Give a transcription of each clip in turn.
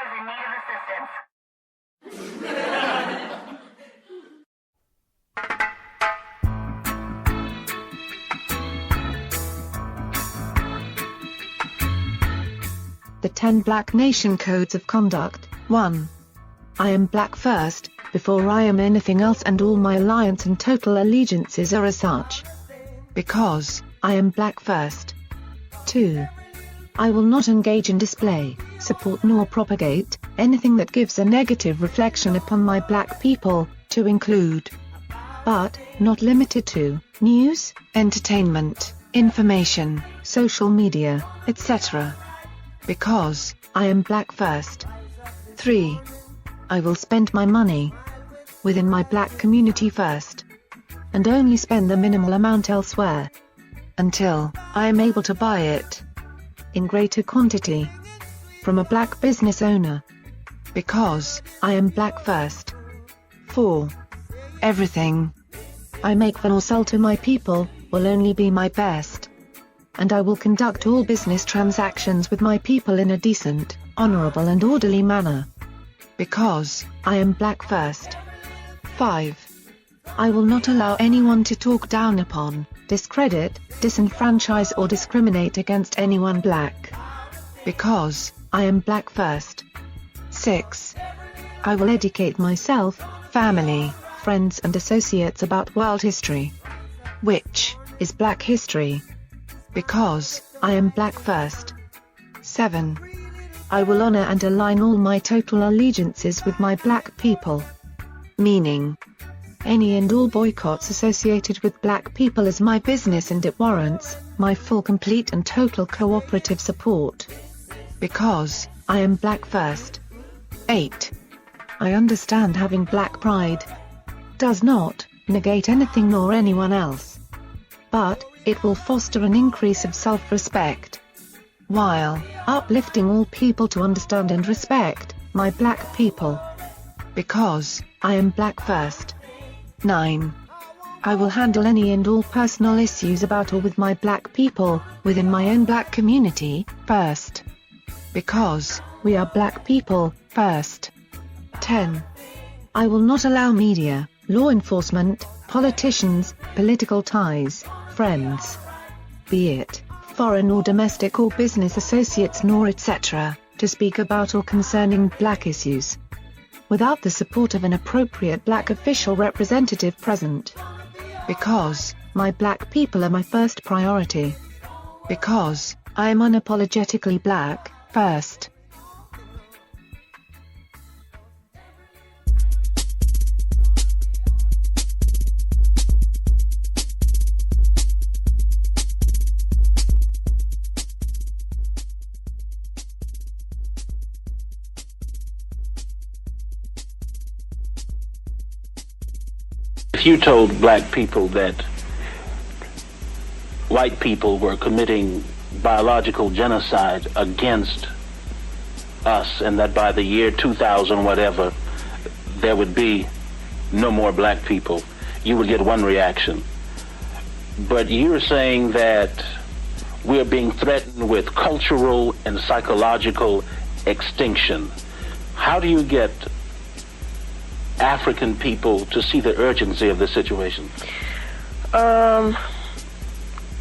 is in need of assistance. The 10 Black Nation Codes of Conduct. 1. I am black first, before I am anything else, and all my alliance and total allegiances are as such. Because I am black first. 2. I will not engage in display, support nor propagate anything that gives a negative reflection upon my black people, to include, but not limited to, news, entertainment, information, social media, etc. Because I am black first. 3. I will spend my money within my black community first, and only spend the minimal amount elsewhere, until I am able to buy it in greater quantity from a black business owner. Because I am black first. 4. Everything I make or sell to my people will only be my best, and I will conduct all business transactions with my people in a decent, honorable and orderly manner. Because I am black first. 5. I will not allow anyone to talk down upon, discredit, disenfranchise or discriminate against anyone black. Because I am black first. 6. I will educate myself, family, friends and associates about world history, which is black history. Because I am black first. 7. I will honor and align all my total allegiances with my black people. Meaning, any and all boycotts associated with black people is my business, and it warrants my full, complete and total cooperative support. Because I am black first. 8. I understand having black pride does not negate anything nor anyone else, but it will foster an increase of self-respect, while uplifting all people to understand and respect my black people. Because I am black first. 9. I will handle any and all personal issues about or with my black people, within my own black community, first. Because we are black people, first. 10. I will not allow media, law enforcement, politicians, political ties, friends, be it foreign or domestic, or business associates nor etc., to speak about or concerning black issues without the support of an appropriate black official representative present. Because my black people are my first priority. Because I am unapologetically black, first. If you told black people that white people were committing biological genocide against us, and that by the year 2000 whatever, there would be no more black people, you would get one reaction. But you're saying that we're being threatened with cultural and psychological extinction. How do you get African people to see the urgency of the situation? I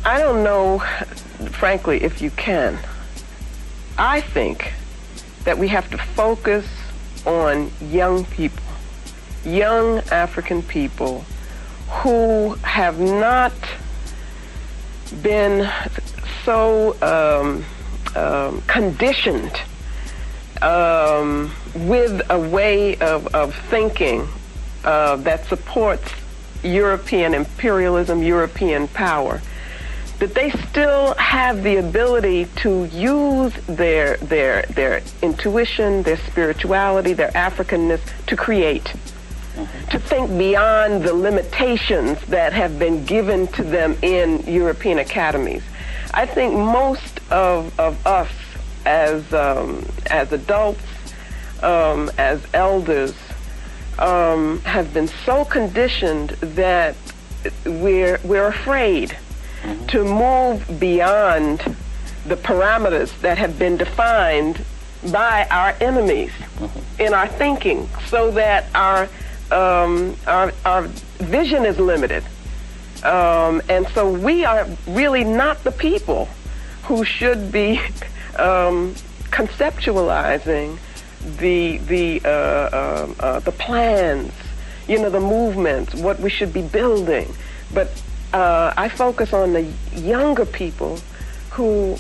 don't know, frankly, if you can. I think that we have to focus on young people, young African people who have not been so conditioned with a way of thinking that supports European imperialism, European power, that they still have the ability to use their intuition, their spirituality, their Africanness to create, to think beyond the limitations that have been given to them in European academies. I think most of us as adults, as elders, have been so conditioned that we're afraid to move beyond the parameters that have been defined by our enemies in our thinking, so that our vision is limited. And so we are really not the people who should be conceptualizing the plans, the movements, what we should be building. But I focus on the younger people who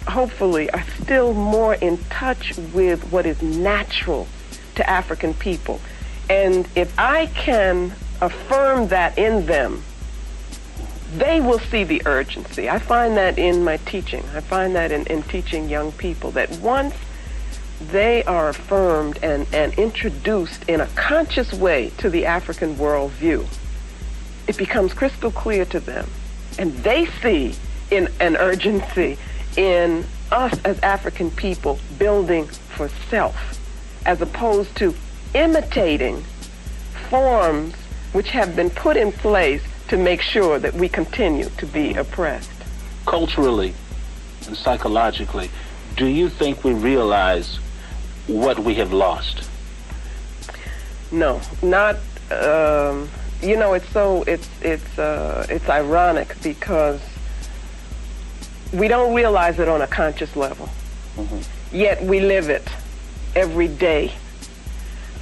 hopefully are still more in touch with what is natural to African people. And if I can affirm that in them, they will see the urgency. I find that in my teaching. I find that in teaching young people, that once they are affirmed and introduced in a conscious way to the African worldview, it becomes crystal clear to them. And they see in an urgency in us as African people building for self, as opposed to imitating forms which have been put in place to make sure that we continue to be oppressed. Culturally and psychologically, do you think we realize what we have lost? No, not. It's ironic because we don't realize it on a conscious level. Yet we live it every day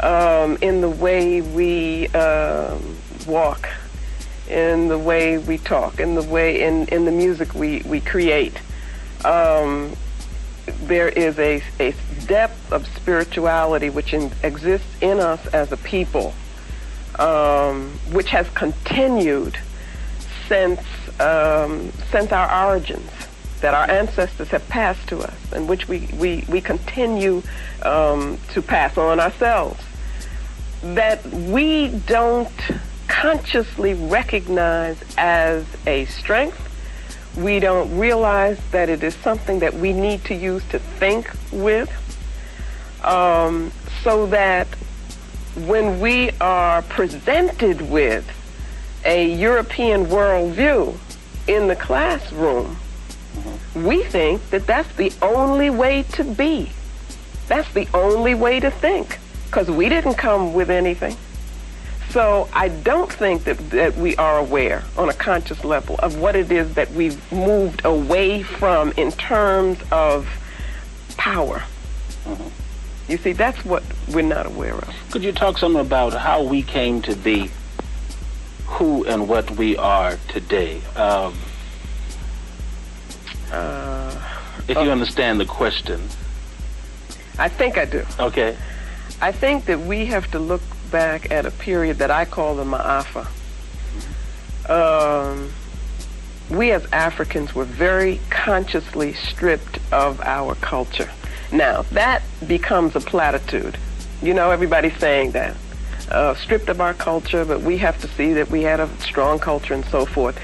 in the way we walk, in the way we talk, in the music we create. There is a depth of spirituality which exists in us as a people, which has continued since our origins, that our ancestors have passed to us, and which we continue to pass on ourselves, that we don't consciously recognize as a strength. We don't realize that it is something that we need to use to think with, so that when we are presented with a European worldview in the classroom, we think that that's the only way to be. That's the only way to think, because we didn't come with anything. So I don't think that we are aware on a conscious level of what it is that we've moved away from in terms of power. You see, that's what we're not aware of. Could you talk some about how we came to be who and what we are today? If you understand the question. I think I do. Okay. I think that we have to look back at a period that I call the Ma'afa. We as Africans were very consciously stripped of our culture. Now, that becomes a platitude. Everybody's saying that. Stripped of our culture, but we have to see that we had a strong culture and so forth.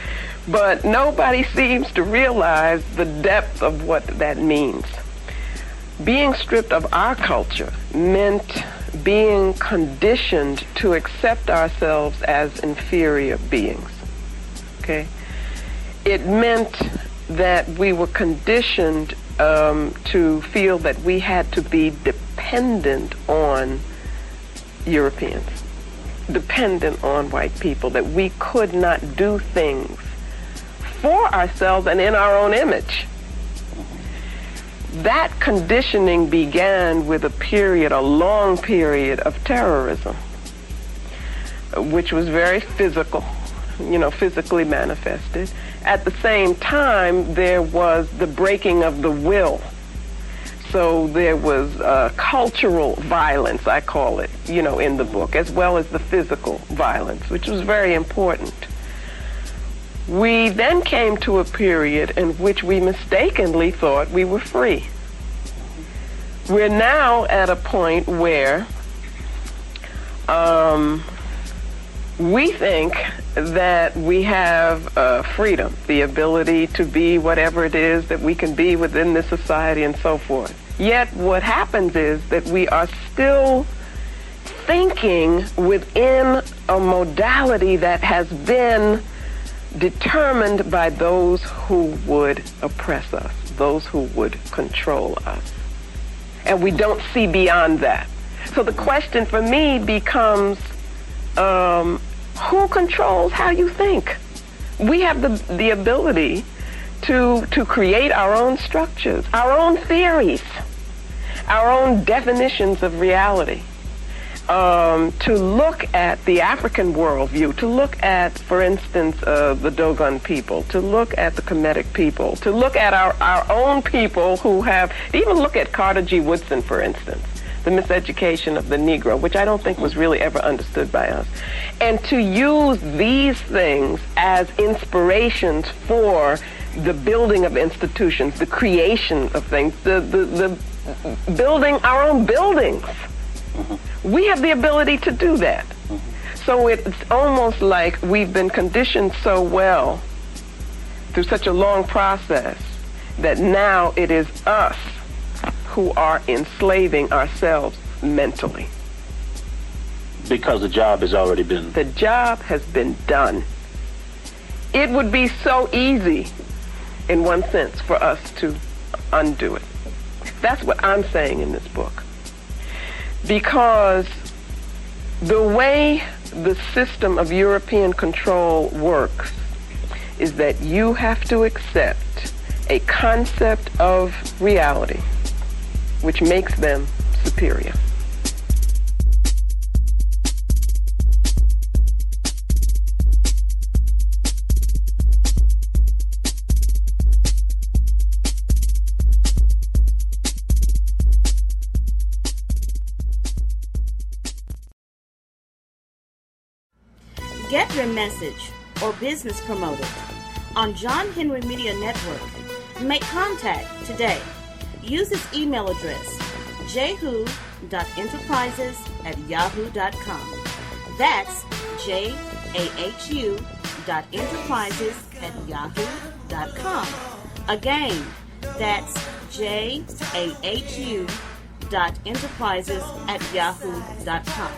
But nobody seems to realize the depth of what that means. Being stripped of our culture meant being conditioned to accept ourselves as inferior beings. Okay? It meant that we were conditioned to feel that we had to be dependent on Europeans, dependent on white people, that we could not do things for ourselves and in our own image. That conditioning began with a long period of terrorism, which was very physical, physically manifested. At the same time, there was the breaking of the will. So there was cultural violence, I call it, in the book, as well as the physical violence, which was very important. We then came to a period in which we mistakenly thought we were free. We're now at a point where we think that we have freedom, the ability to be whatever it is that we can be within this society and so forth. Yet what happens is that we are still thinking within a modality that has been determined by those who would oppress us, those who would control us. and we don't see beyond that. So the question for me becomes, who controls how you think? We have the ability to create our own structures, our own theories, our own definitions of reality, to look at the African worldview, to look at, for instance, the Dogon people, to look at the Kemetic people, to look at our own people who have, even look at Carter G. Woodson, for instance, the miseducation of the Negro, which I don't think was really ever understood by us, and to use these things as inspirations for the building of institutions, the creation of things, the building our own buildings. We have the ability to do that. So it's almost like we've been conditioned so well through such a long process that now it is us who are enslaving ourselves mentally. Because the job has already been... The job has been done. It would be so easy, in one sense, for us to undo it. That's what I'm saying in this book. Because the way the system of European control works is that you have to accept a concept of reality which makes them superior. Get your message or business promoted on John Henry Media Network. Make contact today. Use this email address, jahu.enterprises@yahoo.com. That's jahu.enterprises@yahoo.com. Again, that's jahu.enterprises@yahoo.com.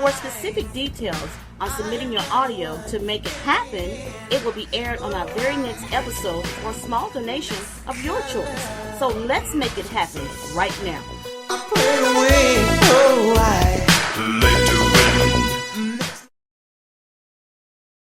For specific details on submitting your audio to make it happen, it will be aired on our very next episode for a small donation of your choice. So let's make it happen right now. I put away